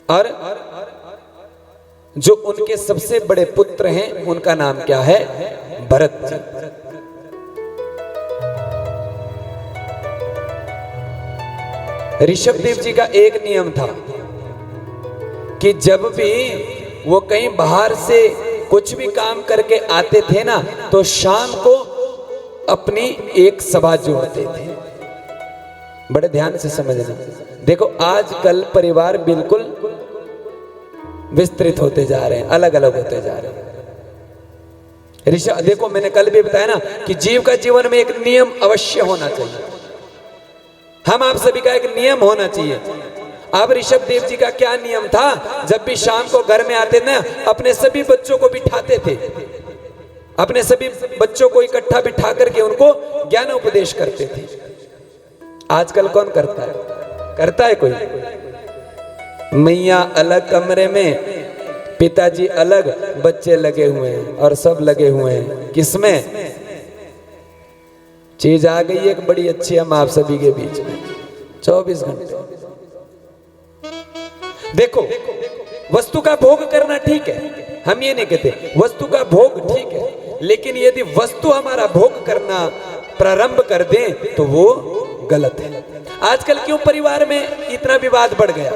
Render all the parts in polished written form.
और जो उनके सबसे बड़े पुत्र हैं उनका नाम क्या है? भरत जी। ऋषभदेव जी का एक नियम था कि जब भी वो कहीं बाहर से कुछ भी काम करके आते थे ना, तो शाम को अपनी एक सभा जोड़ते थे। बड़े ध्यान से समझना। देखो आजकल परिवार बिल्कुल विस्तृत होते जा रहे हैं, अलग अलग होते जा रहे हैं। ऋषभ देखो, मैंने कल भी बताया ना कि जीव का जीवन में एक नियम अवश्य होना चाहिए। हम आप सभी का एक नियम होना चाहिए। अब ऋषभदेव जी का क्या नियम था? जब भी शाम को घर में आते ना, अपने सभी बच्चों को बिठाते थे, अपने सभी बच्चों को इकट्ठा बिठा करके उनको ज्ञान उपदेश करते थे। आजकल कौन करता है? करता है कोई? मैया अलग कमरे में, पिताजी अलग, बच्चे लगे हुए हैं और सब लगे हुए हैं किसमें? चीज आ गई एक बड़ी अच्छी हम आप सभी के बीच में 24 घंटे। देखो वस्तु का भोग करना ठीक है, हम ये नहीं कहते, वस्तु का भोग ठीक है, लेकिन यदि वस्तु हमारा भोग करना प्रारंभ कर दे तो वो गलत है। आजकल क्यों परिवार में इतना विवाद बढ़ गया?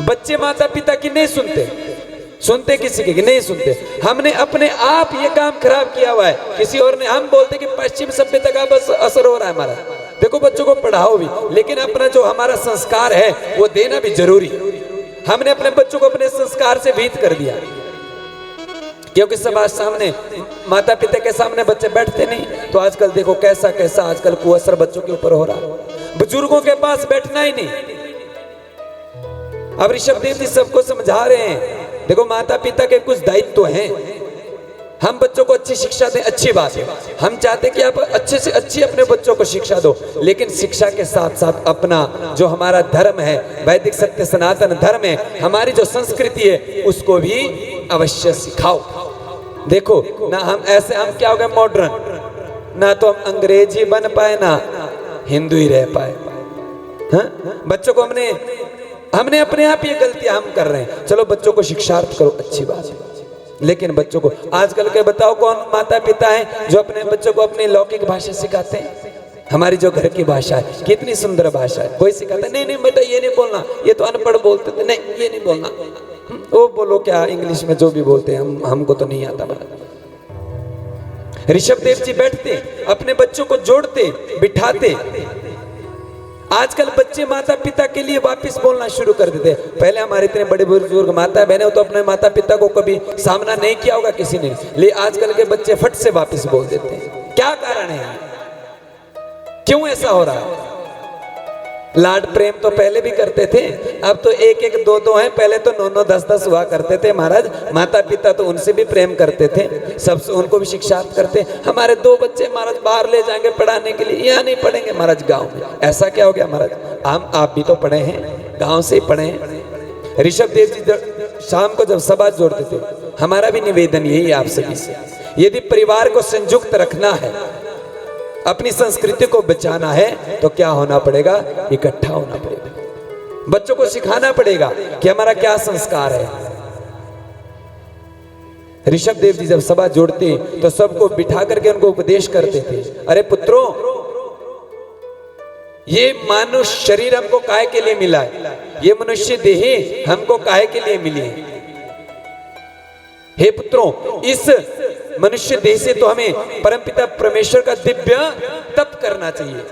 बच्चे माता पिता की नहीं सुनते, सुनते किसी की नहीं सुनते। हमने अपने आप ये काम खराब किया हुआ है, किसी और ने। हम बोलते कि पश्चिम सभ्यता का बस असर हो रहा है हमारा। देखो बच्चों को पढ़ाओ भी, लेकिन अपना जो हमारा संस्कार है वो देना भी जरूरी। हमने अपने बच्चों को अपने संस्कार से भीत कर दिया, क्योंकि समाज सामने, माता पिता के सामने बच्चे बैठते नहीं। तो आजकल देखो कैसा कैसा आजकल कुअसर बच्चों के ऊपर हो रहा है। बुजुर्गों के पास बैठना ही नहीं। अब ऋषभदेव जी सबको समझा रहे हैं, देखो माता पिता के कुछ दायित्व हैं। हम बच्चों को अच्छी शिक्षा दें, अच्छी बात है। हम चाहते हैं कि आप अच्छे से अच्छी अपने बच्चों को शिक्षा दो, लेकिन शिक्षा के साथ साथ अपना जो हमारा धर्म है, वैदिक सत्य सनातन धर्म है, हमारी जो संस्कृति है, उसको भी अवश्य सिखाओ। देखो ना हम ऐसे, हम क्या हो गए मॉडर्न, ना तो हम अंग्रेजी बन पाए ना हिंदू ही रह पाए। हाँ? बच्चों को हमने अपने आप ये गलतियां हम कर रहे हैं। चलो बच्चों को शिक्षार्थ करो, अच्छी बात है, लेकिन बच्चों को आजकल के बताओ कौन माता पिता हैं जो अपने बच्चों को अपनी लौकिक भाषा सिखाते हैं? हमारी जो घर की भाषा है, कितनी सुंदर भाषा है, कोई सिखाता है? नहीं नहीं बेटा ये नहीं बोलना, ये तो अनपढ़ बोलते थे, नहीं ये नहीं बोलना, वो बोलो क्या इंग्लिश में जो भी बोलते हैं, हमको तो नहीं आता। ऋषभदेव जी बैठते, अपने बच्चों को जोड़ते, बिठाते। आजकल बच्चे माता पिता के लिए वापस बोलना शुरू कर देते। पहले हमारे इतने बड़े बुजुर्ग माता बहने हो तो अपने माता पिता को कभी सामना नहीं किया होगा किसी ने, लेकिन आजकल के बच्चे फट से वापस बोल देते हैं। क्या कारण है? क्यों ऐसा हो रहा है? लाड प्रेम तो पहले भी करते थे, अब तो एक एक दो दो हैं, पहले तो 9 9 10 10 हुआ करते थे महाराज। माता पिता तो उनसे भी प्रेम करते थे, सबसे उनको भी शिक्षार्थ करते। हमारे 2 बच्चे महाराज बाहर ले जाएंगे पढ़ाने के लिए, यहाँ नहीं पढ़ेंगे महाराज गांव में। ऐसा क्या हो गया महाराज? आप भी तो पढ़े हैं, गांव से ही पढ़े हैं। ऋषभदेव जी शाम को जब सभा जोड़ते थे, हमारा भी निवेदन यही है आप सभी से, यदि परिवार को संयुक्त रखना है, अपनी संस्कृति को बचाना है, तो क्या होना पड़ेगा? इकट्ठा होना पड़ेगा। बच्चों को सिखाना पड़ेगा कि हमारा क्या संस्कार है। ऋषभदेव जी जब सभा जोड़ते तो सबको बिठा करके उनको उपदेश करते थे। अरे पुत्रों, ये मानुष शरीर हमको काहे के लिए मिला है? ये मनुष्य देही हमको काहे के लिए मिली है? हे पुत्रों, इस मनुष्य देह से तो हमें परमपिता परमेश्वर का दिव्य तप करना चाहिए।